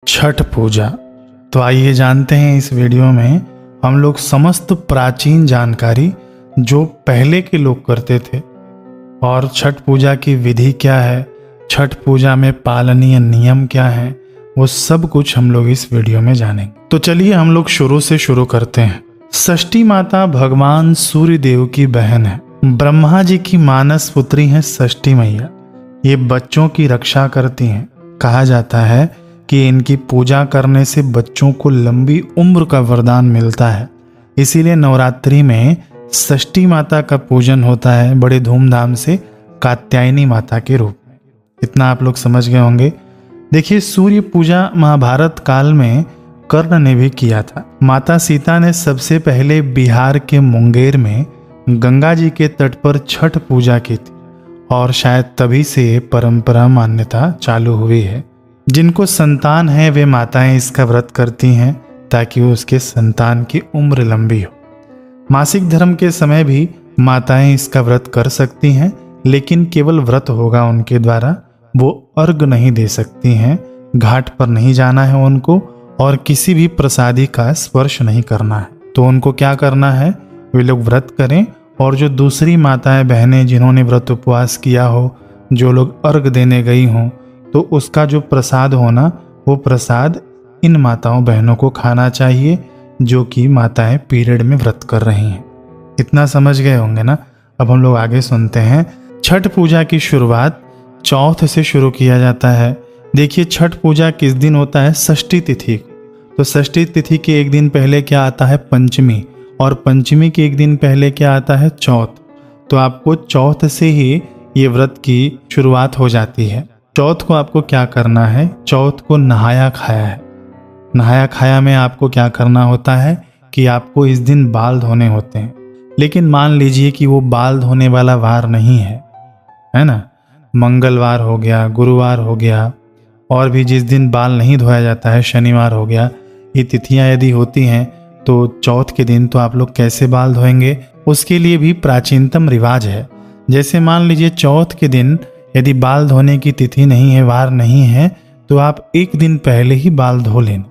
छठ पूजा। तो आइए जानते हैं इस वीडियो में हम लोग समस्त प्राचीन जानकारी जो पहले के लोग करते थे और छठ पूजा की विधि क्या है, छठ पूजा में पालनीय नियम क्या है, वो सब कुछ हम लोग इस वीडियो में जानेंगे। तो चलिए हम लोग शुरू से शुरू करते हैं। षष्ठी माता भगवान सूर्य देव की बहन है। ब्रह्मा जी की मानस पुत्री है षष्ठी मैया। ये बच्चों की रक्षा करती हैं। कहा जाता है कि इनकी पूजा करने से बच्चों को लंबी उम्र का वरदान मिलता है। इसीलिए नवरात्रि में षष्ठी माता का पूजन होता है बड़े धूमधाम से, कात्यायनी माता के रूप में। इतना आप लोग समझ गए होंगे। देखिए, सूर्य पूजा महाभारत काल में कर्ण ने भी किया था। माता सीता ने सबसे पहले बिहार के मुंगेर में गंगा जी के तट पर छठ पूजा की थी और शायद तभी से परंपरा मान्यता चालू हुई है। जिनको संतान है वे माताएं इसका व्रत करती हैं ताकि उसके संतान की उम्र लंबी हो। मासिक धर्म के समय भी माताएं इसका व्रत कर सकती हैं, लेकिन केवल व्रत होगा उनके द्वारा। वो अर्घ नहीं दे सकती हैं, घाट पर नहीं जाना है उनको और किसी भी प्रसादी का स्पर्श नहीं करना है। तो उनको क्या करना है, वे लोग व्रत करें और जो दूसरी माताएं बहनें जिन्होंने व्रत उपवास किया हो, जो लोग अर्घ देने गई हों, तो उसका जो प्रसाद होना, वो प्रसाद इन माताओं बहनों को खाना चाहिए जो कि माताएं पीरियड में व्रत कर रही हैं। इतना समझ गए होंगे ना। अब हम लोग आगे सुनते हैं। छठ पूजा की शुरुआत चौथ से शुरू किया जाता है। देखिए, छठ पूजा किस दिन होता है, षष्ठी तिथि को। तो षष्ठी तिथि के एक दिन पहले क्या आता है, पंचमी, और पंचमी के एक दिन पहले क्या आता है, चौथ। तो आपको चौथ से ही ये व्रत की शुरुआत हो जाती है। चौथ को आपको क्या करना है, चौथ को नहाया खाया है। नहाया खाया में आपको क्या करना होता है कि आपको इस दिन बाल धोने होते हैं। लेकिन मान लीजिए कि वो बाल धोने वाला वार नहीं है ना। मंगलवार हो गया, गुरुवार हो गया, और भी जिस दिन बाल नहीं धोया जाता है, शनिवार हो गया, ये तिथियां यदि होती हैं तो चौथ के दिन तो आप लोग कैसे बाल धोएंगे, उसके लिए भी प्राचीनतम रिवाज है। जैसे मान लीजिए चौथ के दिन यदि बाल धोने की तिथि नहीं है, वार नहीं है, तो आप एक दिन पहले ही बाल धो लेना।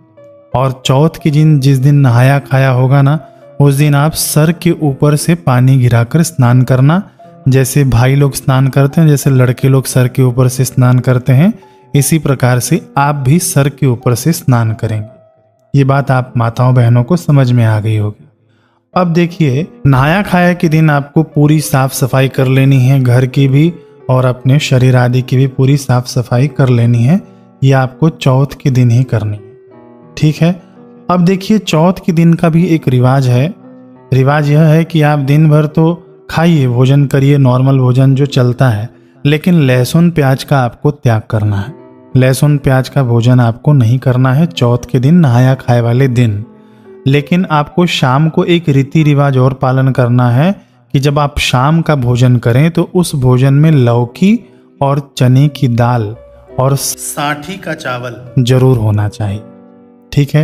और चौथ के दिन जिस दिन नहाया खाया होगा ना, उस दिन आप सर के ऊपर से पानी गिराकर स्नान करना। जैसे भाई लोग स्नान करते हैं, जैसे लड़के लोग सर के ऊपर से स्नान करते हैं, इसी प्रकार से आप भी सर के ऊपर से स्नान करेंगे। ये बात आप माताओं बहनों को समझ में आ गई होगी। अब देखिए, नहाया खाया के दिन आपको पूरी साफ सफाई कर लेनी है, घर की भी और अपने शरीर आदि की भी पूरी साफ सफाई कर लेनी है। ये आपको चौथ के दिन ही करनी है, ठीक है। अब देखिए, चौथ के दिन का भी एक रिवाज है। रिवाज यह है कि आप दिन भर तो खाइए, भोजन करिए, नॉर्मल भोजन जो चलता है, लेकिन लहसुन प्याज का आपको त्याग करना है। लहसुन प्याज का भोजन आपको नहीं करना है चौथ के दिन, नहाया खाए वाले दिन। लेकिन आपको शाम को एक रीति रिवाज और पालन करना है कि जब आप शाम का भोजन करें तो उस भोजन में लौकी और चने की दाल और साठी का चावल जरूर होना चाहिए, ठीक है।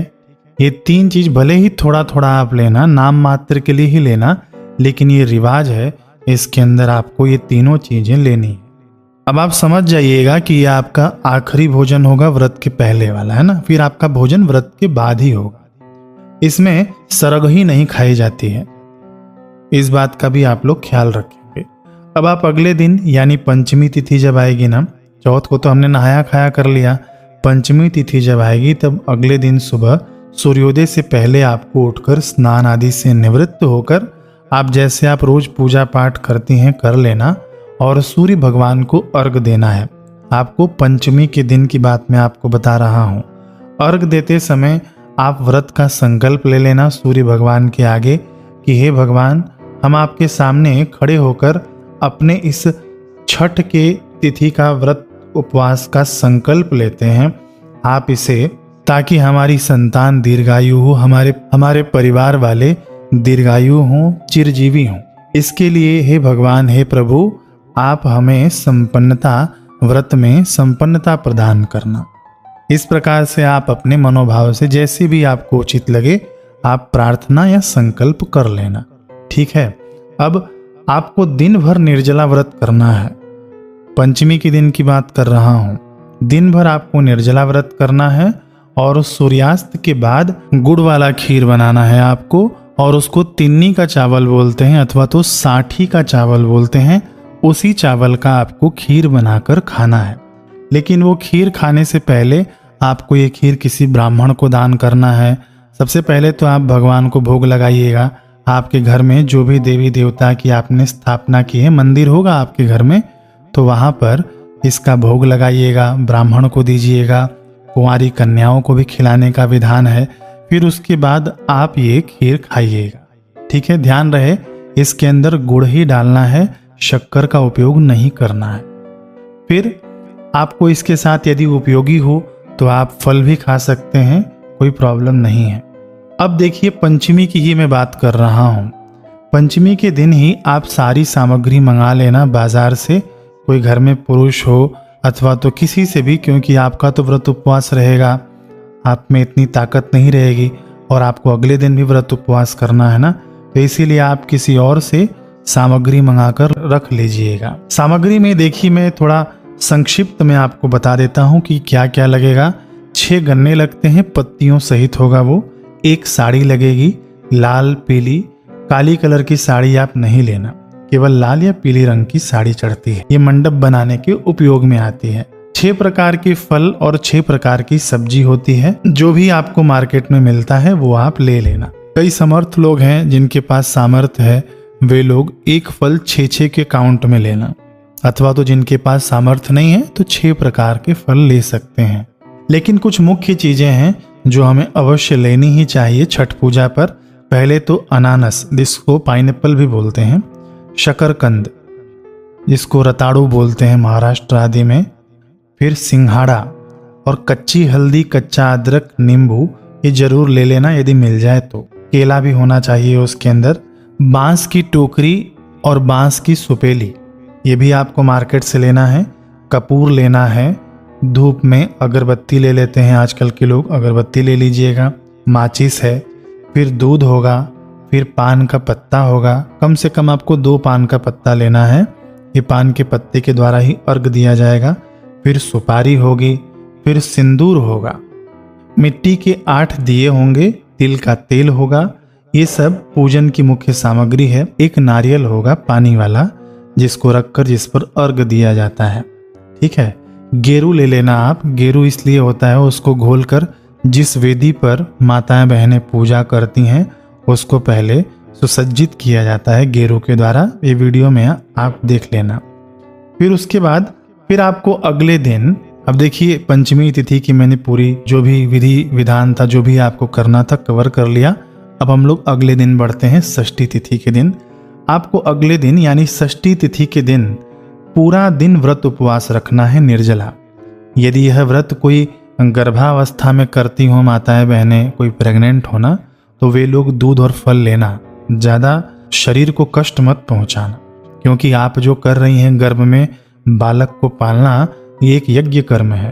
ये तीन चीज भले ही थोड़ा थोड़ा आप लेना, नाम मात्र के लिए ही लेना, लेकिन ये रिवाज है, इसके अंदर आपको ये तीनों चीजें लेनी है। अब आप समझ जाइएगा कि ये आपका आखिरी भोजन होगा व्रत के पहले वाला, है ना। फिर आपका भोजन व्रत के बाद ही होगा। इसमें सरग ही नहीं खाई जाती है, इस बात का भी आप लोग ख्याल रखेंगे। अब आप अगले दिन यानी पंचमी तिथि जब आएगी ना, चौथ को तो हमने नहाया खाया कर लिया, पंचमी तिथि जब आएगी तब अगले दिन सुबह सूर्योदय से पहले आपको उठकर स्नान आदि से निवृत्त होकर आप जैसे आप रोज पूजा पाठ करती हैं कर लेना और सूर्य भगवान को अर्घ देना है। आपको पंचमी के दिन की बात मैं आपको बता रहा हूँ। अर्घ देते समय आप व्रत का संकल्प ले लेना सूर्य भगवान के आगे कि हे भगवान, हम आपके सामने खड़े होकर अपने इस छठ के तिथि का व्रत उपवास का संकल्प लेते हैं। आप इसे, ताकि हमारी संतान दीर्घायु हो, हमारे परिवार वाले दीर्घायु हों, चिरजीवी हों। इसके लिए हे भगवान, हे प्रभु, आप हमें संपन्नता, व्रत में संपन्नता प्रदान करना। इस प्रकार से आप अपने मनोभाव से जैसे भी आपको उचित लगे आप प्रार्थना या संकल्प कर लेना, ठीक है। अब आपको दिन भर निर्जला व्रत करना है। पंचमी के दिन की बात कर रहा हूँ। दिन भर आपको निर्जला व्रत करना है और सूर्यास्त के बाद गुड़ वाला खीर बनाना है आपको, और उसको तिन्नी का चावल बोलते हैं अथवा तो साठी का चावल बोलते हैं। उसी चावल का आपको खीर बनाकर खाना है। लेकिन वो खीर खाने से पहले आपको ये खीर किसी ब्राह्मण को दान करना है। सबसे पहले तो आप भगवान को भोग लगाइएगा। आपके घर में जो भी देवी देवता की आपने स्थापना की है, मंदिर होगा आपके घर में, तो वहाँ पर इसका भोग लगाइएगा, ब्राह्मण को दीजिएगा। कुंवारी कन्याओं को भी खिलाने का विधान है। फिर उसके बाद आप ये खीर खाइएगा। ठीक है, ध्यान रहे इसके अंदर गुड़ ही डालना है, शक्कर का उपयोग नहीं करना है। फिर आपको इसके साथ यदि उपयोगी हो तो आप फल भी खा सकते हैं, कोई प्रॉब्लम नहीं है। अब देखिए, पंचमी की ही मैं बात कर रहा हूँ। पंचमी के दिन ही आप सारी सामग्री मंगा लेना बाजार से, कोई घर में पुरुष हो अथवा तो किसी से भी, क्योंकि आपका तो व्रत उपवास रहेगा, आप में इतनी ताकत नहीं रहेगी और आपको अगले दिन भी व्रत उपवास करना है ना, तो इसीलिए आप किसी और से सामग्री मंगाकर रख लीजिएगा। सामग्री में देखिए, मैं थोड़ा संक्षिप्त में आपको बता देता हूँ कि क्या क्या लगेगा। 6 गन्ने लगते हैं, पत्तियों सहित होगा वो। 1 साड़ी लगेगी, लाल पीली काली कलर की साड़ी आप नहीं लेना, केवल लाल या पीली रंग की साड़ी चढ़ती है, ये मंडप बनाने के उपयोग में आती है। 6 प्रकार के फल और 6 प्रकार की सब्जी होती है। जो भी आपको मार्केट में मिलता है वो आप ले लेना। कई समर्थ लोग हैं जिनके पास सामर्थ्य है, वे लोग एक फल 6-6 के काउंट में लेना, अथवा तो जिनके पास सामर्थ्य नहीं है तो 6 प्रकार के फल ले सकते हैं। लेकिन कुछ मुख्य चीजें हैं जो हमें अवश्य लेनी ही चाहिए छठ पूजा पर। पहले तो अनानस, जिसको पाइनएप्पल भी बोलते हैं, शकरकंद, जिसको रताड़ू बोलते हैं महाराष्ट्र आदि में, फिर सिंघाड़ा, और कच्ची हल्दी, कच्चा अदरक, नींबू, ये जरूर ले लेना यदि मिल जाए तो। केला भी होना चाहिए उसके अंदर। बांस की टोकरी और बांस की सुपेली, ये भी आपको मार्केट से लेना है। कपूर लेना है। धूप में अगरबत्ती ले लेते हैं आजकल के लोग, अगरबत्ती ले लीजिएगा। माचिस है। फिर दूध होगा, फिर पान का पत्ता होगा। कम से कम आपको 2 पान का पत्ता लेना है, ये पान के पत्ते के द्वारा ही अर्घ दिया जाएगा। फिर सुपारी होगी, फिर सिंदूर होगा, मिट्टी के 8 दिए होंगे, तिल का तेल होगा। ये सब पूजन की मुख्य सामग्री है। एक नारियल होगा पानी वाला, जिसको रखकर जिस पर अर्घ दिया जाता है। ठीक है। गेरू ले लेना आप। गेरू इसलिए होता है, उसको घोलकर जिस वेदी पर माताएं बहनें पूजा करती हैं उसको पहले सुसज्जित किया जाता है गेरू के द्वारा। ये वीडियो में आप देख लेना। फिर उसके बाद फिर आपको अगले दिन, अब देखिए पंचमी तिथि की मैंने पूरी जो भी विधि विधान था, जो भी आपको करना था, कवर कर लिया। अब हम लोग अगले दिन बढ़ते हैं, षष्ठी तिथि के दिन। आपको अगले दिन यानी षष्ठी तिथि के दिन पूरा दिन व्रत उपवास रखना है, निर्जला। यदि यह व्रत कोई गर्भावस्था में करती हो माताएं बहनें, कोई प्रेग्नेंट होना, तो वे लोग दूध और फल लेना, ज़्यादा शरीर को कष्ट मत पहुंचाना, क्योंकि आप जो कर रही हैं गर्भ में बालक को पालना, ये एक यज्ञ कर्म है।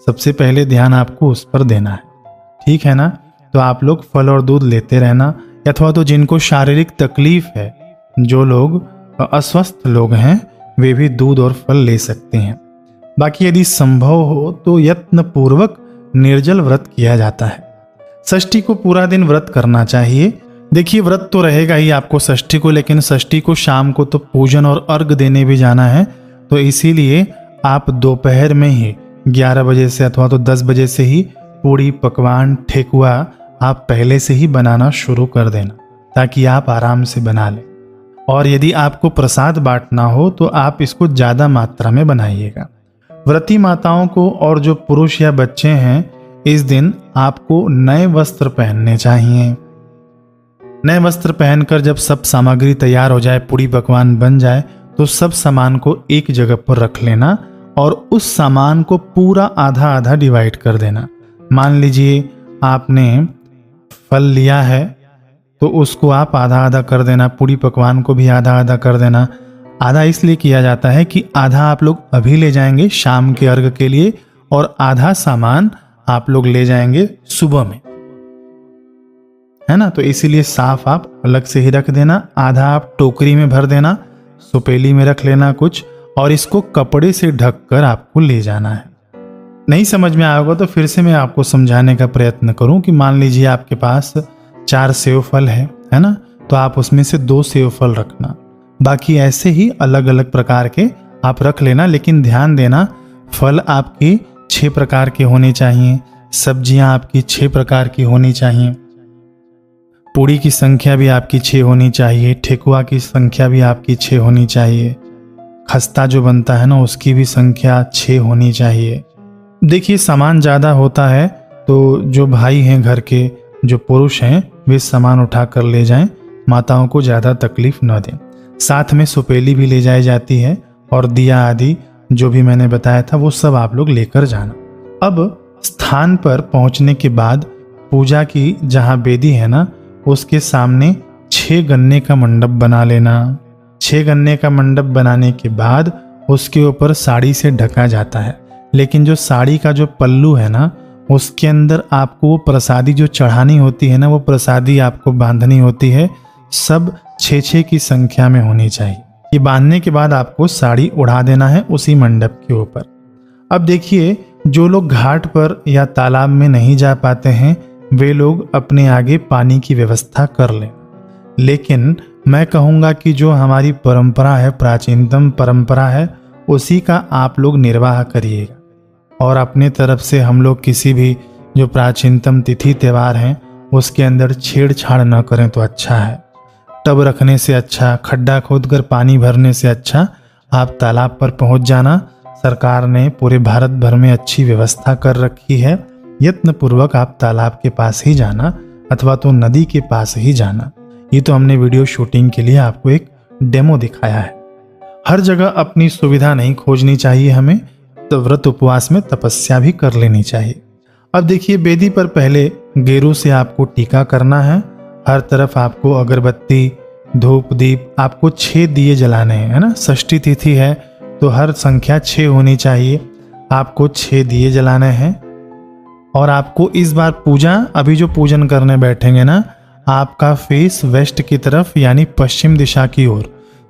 सबसे पहले ध्यान आपको उस पर देना है। ठीक है ना। तो आप लोग फल और दूध लेते रहना, अथवा तो जिनको शारीरिक तकलीफ है, जो लोग अस्वस्थ लोग हैं, वे भी दूध और फल ले सकते हैं। बाकी यदि संभव हो तो यत्न पूर्वक निर्जल व्रत किया जाता है। षष्ठी को पूरा दिन व्रत करना चाहिए। देखिए व्रत तो रहेगा ही आपको षष्ठी को, लेकिन षष्ठी को शाम को तो पूजन और अर्घ देने भी जाना है, तो इसीलिए आप दोपहर में ही 11 बजे से अथवा तो 10 बजे से ही पूड़ी पकवान ठेकुआ आप पहले से ही बनाना शुरू कर देना, ताकि आप आराम से बना लें। और यदि आपको प्रसाद बांटना हो तो आप इसको ज़्यादा मात्रा में बनाइएगा। व्रती माताओं को और जो पुरुष या बच्चे हैं, इस दिन आपको नए वस्त्र पहनने चाहिए। नए वस्त्र पहनकर जब सब सामग्री तैयार हो जाए, पूड़ी पकवान बन जाए, तो सब सामान को एक जगह पर रख लेना और उस सामान को पूरा आधा आधा डिवाइड कर देना। मान लीजिए आपने फल लिया है तो उसको आप आधा आधा कर देना, पूड़ी पकवान को भी आधा आधा कर देना। आधा इसलिए किया जाता है कि आधा आप लोग अभी ले जाएंगे शाम के अर्घ के लिए, और आधा सामान आप लोग ले जाएंगे सुबह में, है ना। तो इसीलिए साफ आप अलग से ही रख देना। आधा आप टोकरी में भर देना, सुपेली में रख लेना कुछ, और इसको कपड़े से ढककर आपको ले जाना है। नहीं समझ में आया होगा तो फिर से मैं आपको समझाने का प्रयत्न करूं कि मान लीजिए आपके पास 4 सेव फल है ना, तो आप उसमें से 2 सेव फल रखना, बाकी ऐसे ही अलग अलग प्रकार के आप रख लेना। लेकिन ध्यान देना, फल आपके 6 प्रकार के होने चाहिए, सब्जियां आपकी 6 प्रकार की होनी चाहिए, पूड़ी की संख्या भी आपकी 6 होनी चाहिए, ठेकुआ की संख्या भी आपकी 6 होनी चाहिए, खस्ता जो बनता है ना उसकी भी संख्या 6 होनी चाहिए। देखिए सामान ज़्यादा होता है तो जो भाई हैं घर के, जो पुरुष हैं, वे सामान उठा कर ले जाएं, माताओं को ज़्यादा तकलीफ न दें। साथ में सुपेली भी ले जाई जाती है और दिया आदि जो भी मैंने बताया था वो सब आप लोग लेकर जाना। अब स्थान पर पहुंचने के बाद पूजा की जहाँ वेदी है ना उसके सामने 6 गन्ने का मंडप बना लेना। 6 गन्ने का मंडप बनाने के बाद उसके ऊपर साड़ी से ढका जाता है, लेकिन जो साड़ी का जो पल्लू है ना उसके अंदर आपको वो प्रसादी जो चढ़ानी होती है ना, वो प्रसादी आपको बांधनी होती है, सब 6-6 की संख्या में होनी चाहिए। ये बांधने के बाद आपको साड़ी उड़ा देना है उसी मंडप के ऊपर। अब देखिए जो लोग घाट पर या तालाब में नहीं जा पाते हैं वे लोग अपने आगे पानी की व्यवस्था कर लें, लेकिन मैं कहूँगा कि जो हमारी परंपरा है, प्राचीनतम परंपरा है, उसी का आप लोग निर्वाह करिएगा। और अपने तरफ से हम लोग किसी भी जो प्राचीनतम तिथि त्यौहार हैं उसके अंदर छेड़छाड़ न करें तो अच्छा है। टब रखने से अच्छा, खड्डा खोदकर पानी भरने से अच्छा आप तालाब पर पहुंच जाना। सरकार ने पूरे भारत भर में अच्छी व्यवस्था कर रखी है, यत्नपूर्वक आप तालाब के पास ही जाना अथवा तो नदी के पास ही जाना। ये तो हमने वीडियो शूटिंग के लिए आपको एक डेमो दिखाया है। हर जगह अपनी सुविधा नहीं खोजनी चाहिए हमें, तो व्रत उपवास में तपस्या भी कर लेनी चाहिए। अब देखिए वेदी पर पहले गेरू से आपको टीका करना है, हर तरफ आपको अगरबत्ती, धूप, दीप, आपको 6 दिए जलाने हैं, है ना। षष्ठी तिथि है तो हर संख्या 6 होनी चाहिए, आपको 6 दिए जलाने हैं। और आपको इस बार पूजा, अभी जो पूजन करने बैठेंगे ना, आपका फेस वेस्ट की तरफ यानी पश्चिम दिशा की ओर,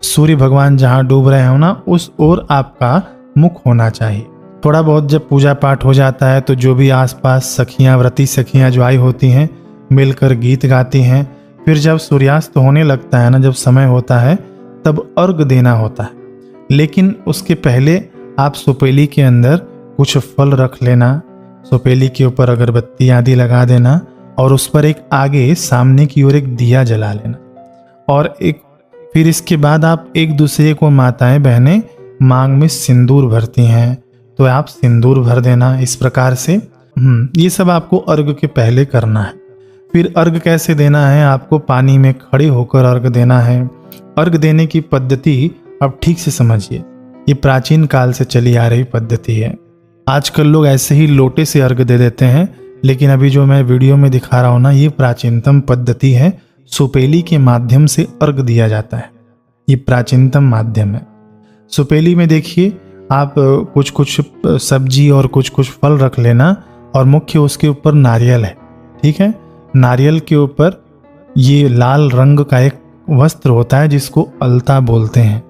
सूर्य भगवान जहाँ डूब रहे हो ना उस ओर आपका मुख होना चाहिए। थोड़ा बहुत जब पूजा पाठ हो जाता है तो जो भी आसपास सखियाँ, व्रती सखियाँ जो आई होती हैं मिलकर गीत गाती हैं। फिर जब सूर्यास्त होने लगता है ना, जब समय होता है तब अर्घ देना होता है, लेकिन उसके पहले आप सुपेली के अंदर कुछ फल रख लेना, सुपेली के ऊपर अगरबत्ती आदि लगा देना और उस पर एक आगे सामने की ओर एक दिया जला लेना। और फिर इसके बाद आप एक दूसरे को, माताएं बहनें मांग में सिंदूर भरती हैं तो आप सिंदूर भर देना। इस प्रकार से ये सब आपको अर्घ के पहले करना है। फिर अर्घ कैसे देना है, आपको पानी में खड़े होकर अर्घ देना है। अर्घ देने की पद्धति अब ठीक से समझिए, ये प्राचीन काल से चली आ रही पद्धति है। आजकल लोग ऐसे ही लोटे से अर्घ दे देते हैं, लेकिन अभी जो मैं वीडियो में दिखा रहा हूँ ना, ये प्राचीनतम पद्धति है। सुपेली के माध्यम से अर्घ दिया जाता है, ये प्राचीनतम माध्यम है। सुपेली में देखिए आप कुछ कुछ सब्जी और कुछ कुछ फल रख लेना और मुख्य उसके ऊपर नारियल है, ठीक है। नारियल के ऊपर ये लाल रंग का एक वस्त्र होता है जिसको अलता बोलते हैं,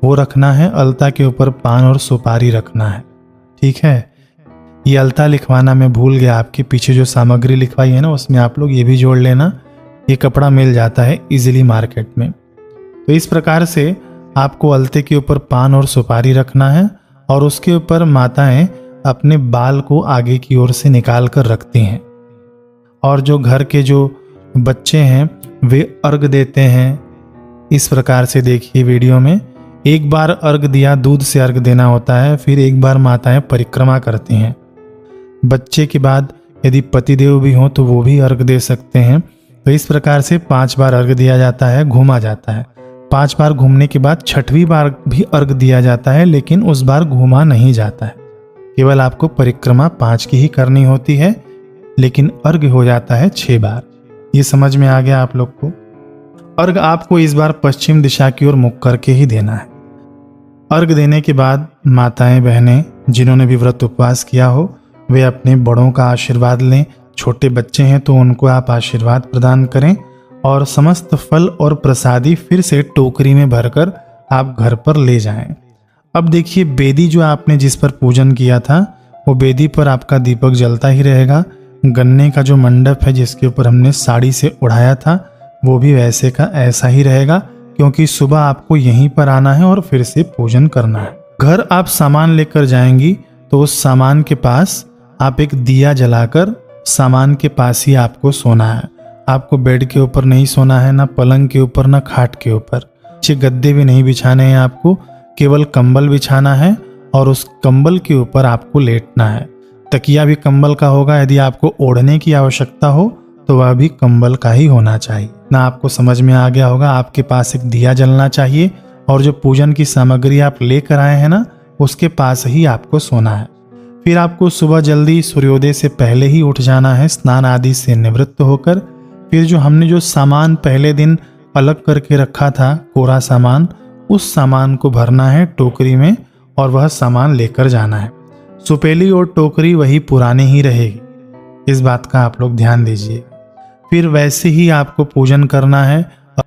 वो रखना है। अलता के ऊपर पान और सुपारी रखना है, ठीक है। ये अलता लिखवाना मैं भूल गया, आपके पीछे जो सामग्री लिखवाई है ना उसमें आप लोग ये भी जोड़ लेना। ये कपड़ा मिल जाता है इजीली मार्केट में। तो इस प्रकार से आपको अलते के ऊपर पान और सुपारी रखना है और उसके ऊपर माताएं अपने बाल को आगे की ओर से निकाल कर रखती हैं। और जो घर के जो बच्चे हैं वे अर्घ देते हैं। इस प्रकार से देखिए वीडियो में, एक बार अर्घ दिया, दूध से अर्घ देना होता है, फिर एक बार माताएं परिक्रमा करती हैं। बच्चे के बाद यदि पतिदेव भी हों तो वो भी अर्घ दे सकते हैं। तो इस प्रकार से 5 बार अर्घ दिया जाता है, घूमा जाता है। 5 बार घूमने के बाद 6वीं बार भी अर्घ दिया जाता है, लेकिन उस बार घूमा नहीं जाता है, केवल आपको परिक्रमा 5 की ही करनी होती है, लेकिन अर्घ हो जाता है 6 बार। ये समझ में आ गया आप लोग को। अर्घ आपको इस बार पश्चिम दिशा की ओर मुख करके ही देना है। अर्घ देने के बाद माताएं बहनें जिन्होंने भी व्रत उपवास किया हो वे अपने बड़ों का आशीर्वाद लें। छोटे बच्चे हैं तो उनको आप आशीर्वाद प्रदान करें और समस्त फल और प्रसादी फिर से टोकरी में भरकर आप घर पर ले जाएं। अब देखिए वेदी जो आपने जिस पर पूजन किया था वो वेदी पर आपका दीपक जलता ही रहेगा। गन्ने का जो मंडप है जिसके ऊपर हमने साड़ी से उड़ाया था वो भी वैसे का ऐसा ही रहेगा, क्योंकि सुबह आपको यहीं पर आना है और फिर से पूजन करना है। घर आप सामान लेकर जाएंगी तो उस सामान के पास आप एक दिया जलाकर सामान के पास ही आपको सोना है। आपको बेड के ऊपर नहीं सोना है, ना पलंग के ऊपर, ना खाट के ऊपर। अच्छे गद्दे भी नहीं बिछाने हैं आपको, केवल कंबल बिछाना है और उस कंबल के ऊपर आपको लेटना है। तकिया भी कंबल का होगा। यदि आपको ओढ़ने की आवश्यकता हो तो वह भी कंबल का ही होना चाहिए। ना आपको समझ में आ गया होगा, आपके पास एक दिया जलना चाहिए और जो पूजन की सामग्री आप लेकर आए हैं ना, उसके पास ही आपको सोना है। फिर आपको सुबह जल्दी सूर्योदय से पहले ही उठ जाना है, स्नान आदि से निवृत्त होकर। फिर जो हमने जो सामान पहले दिन अलग करके रखा था, कोरा सामान, उस सामान को भरना है टोकरी में और वह सामान लेकर जाना है। सुपेली और टोकरी वही पुरानी ही रहेगी, इस बात का आप लोग ध्यान दीजिए। फिर वैसे ही आपको पूजन करना है।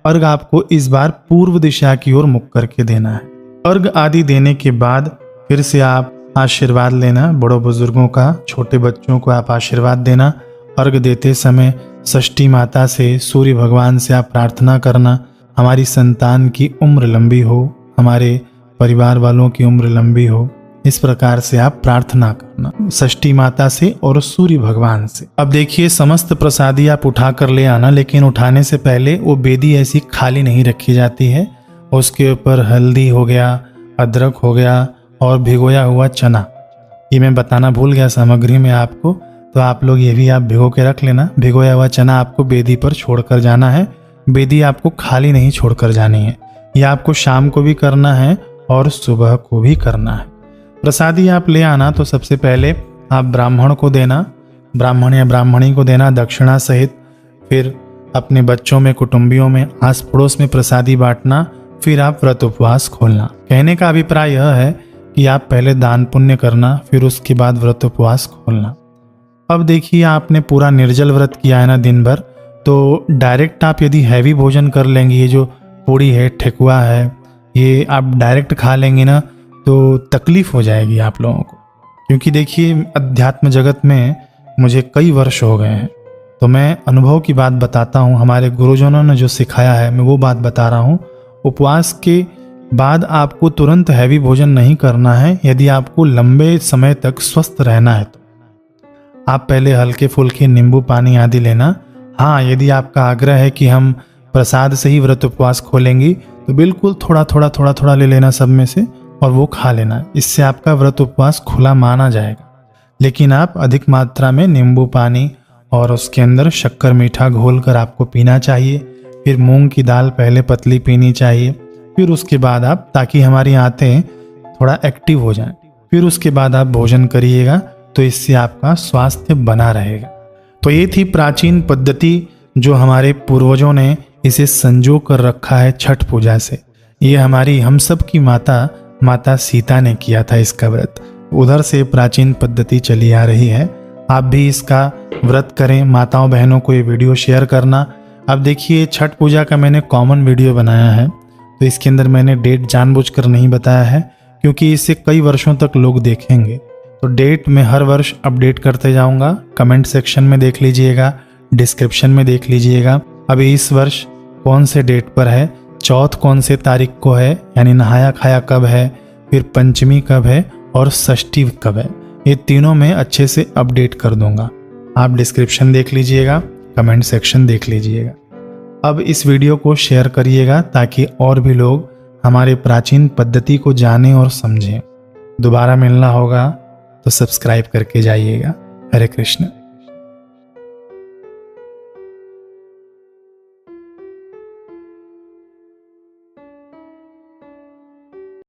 अर्घ आपको इस बार पूर्व दिशा की ओर मुख करके देना है। अर्घ आदि देने के बाद फिर से आप आशीर्वाद लेना बड़ों बुजुर्गों का, छोटे बच्चों को आप आशीर्वाद देना। अर्घ देते समय षष्ठी माता से, सूर्य भगवान से आप प्रार्थना करना, हमारी संतान की उम्र लंबी हो, हमारे परिवार वालों की उम्र लंबी हो। इस प्रकार से आप प्रार्थना करना षष्ठी माता से और सूर्य भगवान से। अब देखिए, समस्त प्रसादी आप उठा कर ले आना, लेकिन उठाने से पहले वो बेदी ऐसी खाली नहीं रखी जाती है। उसके ऊपर हल्दी हो गया, अदरक हो गया और भिगोया हुआ चना, ये मैं बताना भूल गया सामग्री में आपको, तो आप लोग ये भी आप भिगो के रख लेना। भिगोया हुआ चना आपको बेदी पर छोड़कर जाना है। बेदी आपको खाली नहीं छोड़कर जानी है। यह आपको शाम को भी करना है और सुबह को भी करना है। प्रसादी आप ले आना तो सबसे पहले आप ब्राह्मण को देना, ब्राह्मण या ब्राह्मणी को देना दक्षिणा सहित। फिर अपने बच्चों में, कुटुंबियों में, आस पड़ोस में प्रसादी बांटना। फिर आप व्रत उपवास खोलना। कहने का अभिप्राय यह है कि आप पहले दान पुण्य करना, फिर उसके बाद व्रत उपवास खोलना। अब देखिए, आपने पूरा निर्जल व्रत किया है ना दिन भर, तो डायरेक्ट आप यदि हैवी भोजन कर लेंगे, ये जो पूड़ी है, ठेकुआ है, ये आप डायरेक्ट खा लेंगे ना तो तकलीफ हो जाएगी आप लोगों को। क्योंकि देखिए, अध्यात्म जगत में मुझे कई वर्ष हो गए हैं, तो मैं अनुभव की बात बताता हूँ। हमारे गुरुजनों ने जो सिखाया है मैं वो बात बता रहा हूँ। उपवास के बाद आपको तुरंत हैवी भोजन नहीं करना है। यदि आपको लंबे समय तक स्वस्थ रहना है तो आप पहले हल्के फुल्के नींबू पानी आदि लेना। हाँ, यदि आपका आग्रह है कि हम प्रसाद से ही व्रत उपवास खोलेंगी तो बिल्कुल थोड़ा थोड़ा ले लेना सब में से और वो खा लेना। इससे आपका व्रत उपवास खुला माना जाएगा। लेकिन आप अधिक मात्रा में नींबू पानी और उसके अंदर शक्कर मीठा घोल कर आपको पीना चाहिए। फिर मूंग की दाल पहले पतली पीनी चाहिए। फिर उसके बाद आप, ताकि हमारी आंतें थोड़ा एक्टिव हो जाएं, फिर उसके बाद आप भोजन करिएगा, तो इससे आपका स्वास्थ्य बना रहेगा। तो ये थी प्राचीन पद्धति जो हमारे पूर्वजों ने इसे संजो कर रखा है छठ पूजा से। ये हमारी हम सब की माता सीता ने किया था इसका व्रत। उधर से प्राचीन पद्धति चली आ रही है। आप भी इसका व्रत करें। माताओं बहनों को ये वीडियो शेयर करना। अब देखिए, छठ पूजा का मैंने कॉमन वीडियो बनाया है, तो इसके अंदर मैंने डेट जानबूझकर नहीं बताया है, क्योंकि इसे कई वर्षों तक लोग देखेंगे। तो डेट मैं हर वर्ष अपडेट करते जाऊंगा। कमेंट सेक्शन में देख लीजिएगा, डिस्क्रिप्शन में देख लीजिएगा। अभी इस वर्ष कौन से डेट पर है, चौथ कौन से तारीख को है, यानी नहाया खाया कब है, फिर पंचमी कब है और षष्ठी कब है, ये तीनों में अच्छे से अपडेट कर दूंगा। आप डिस्क्रिप्शन देख लीजिएगा, कमेंट सेक्शन देख लीजिएगा। अब इस वीडियो को शेयर करिएगा ताकि और भी लोग हमारे प्राचीन पद्धति को जानें और समझें। दोबारा मिलना होगा तो सब्सक्राइब करके जाइएगा। हरे कृष्ण।